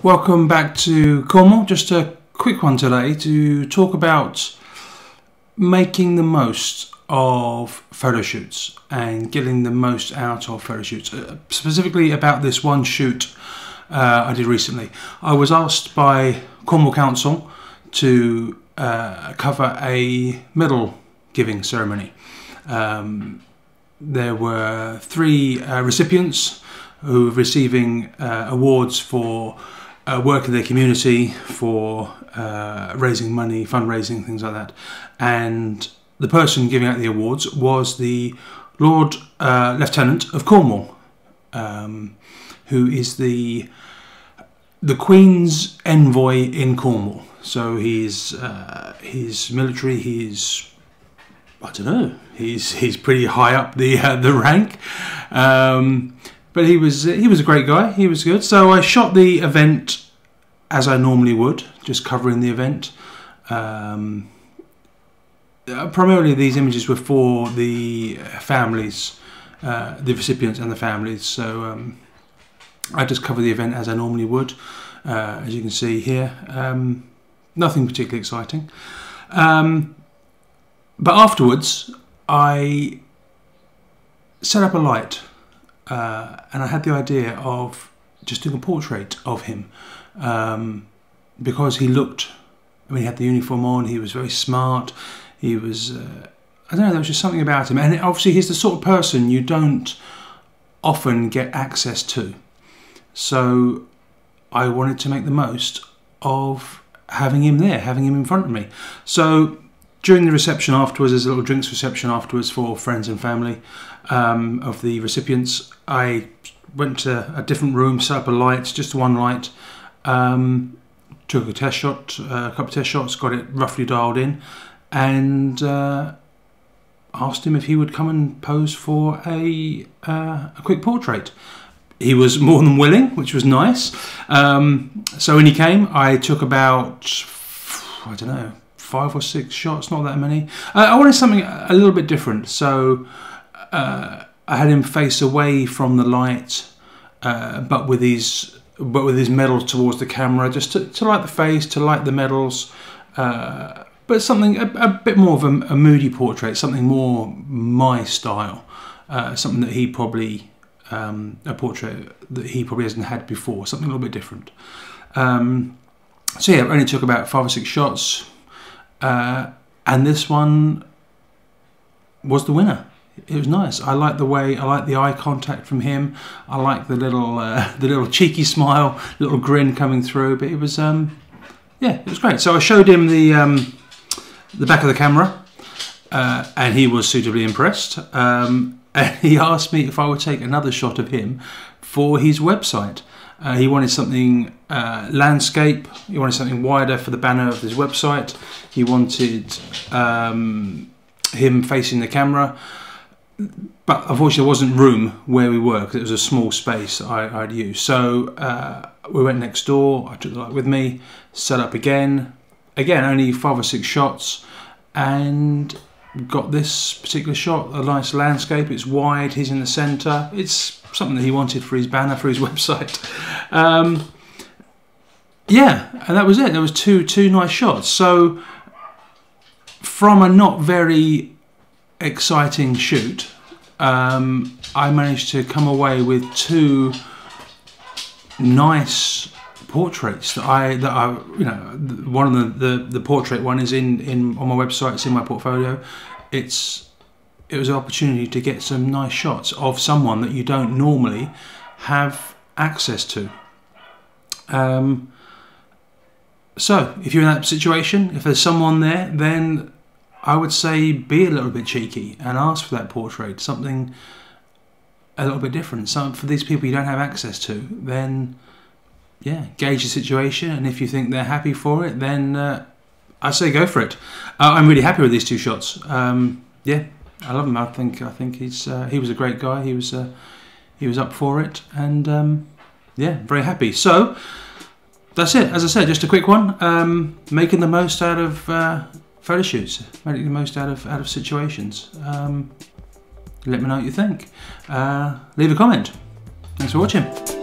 welcome back to Cornwall. Just a quick one today to talk about making the most of photo shoots and getting the most out of photo shoots. Specifically about this one shoot I did recently. I was asked by Cornwall Council to cover a medal giving ceremony. There were 3 recipients who were receiving awards for work in their community, for raising money, fundraising, things like that. And the person giving out the awards was the Lord Lieutenant of Cornwall, who is the Queen's envoy in Cornwall. So he's military. He's, I don't know, he's pretty high up the rank. But he was a great guy. He was good. So I shot the event as I normally would, just covering the event. Primarily, these images were for the families, the recipients and the families. So I just covered the event as I normally would, as you can see here. Nothing particularly exciting. But afterwards, I set up a light. And I had the idea of just doing a portrait of him, because he looked, I mean, he had the uniform on, he was very smart, he was, I don't know, there was just something about him. And obviously he's the sort of person you don't often get access to. So I wanted to make the most of having him there, having him in front of me. So during the reception afterwards, there's a little drinks reception afterwards for friends and family of the recipients. I went to a different room, set up a light, just one light, took a test shot, a couple of test shots, got it roughly dialed in, and asked him if he would come and pose for a quick portrait. He was more than willing, which was nice. So when he came, I took about, I don't know, 5 or 6 shots, not that many. I wanted something a little bit different, so I had him face away from the light, but with his medals towards the camera, just to light the face, to light the medals, but something a bit more of a moody portrait, something more my style, something that he probably a portrait that he probably hasn't had before, something a little bit different. So yeah, it only took about 5 or 6 shots. And this one was the winner. It was nice. I like the eye contact from him. I like the little cheeky smile, little grin coming through. But it was, yeah, it was great. So I showed him the back of the camera, and he was suitably impressed. And he asked me if I would take another shot of him for his website. He wanted something landscape. He wanted something wider for the banner of his website. He wanted him facing the camera, but unfortunately there wasn't room where we were because it was a small space I'd used. So we went next door. I took the light with me, set up again only 5 or 6 shots, and got this particular shot, a nice landscape. It's wide, he's in the centre. It's something that he wanted for his banner, for his website. Yeah, and that was it. There was two nice shots. So from a not very exciting shoot, I managed to come away with 2 nice portraits that I you know, one of the portrait one is on my website. It's in my portfolio. It was an opportunity to get some nice shots of someone that you don't normally have access to. So if you're in that situation, if there's someone there, then I would say be a little bit cheeky and ask for that portrait, something a little bit different. So for these people you don't have access to, then yeah, gauge the situation, and if you think they're happy for it, then I say go for it. I'm really happy with these 2 shots. Yeah, I love him. I think he was a great guy. He was up for it, and yeah, very happy. So that's it. As I said, just a quick one. Making the most out of photo shoots, making the most out of situations. Let me know what you think. Leave a comment. Thanks for watching.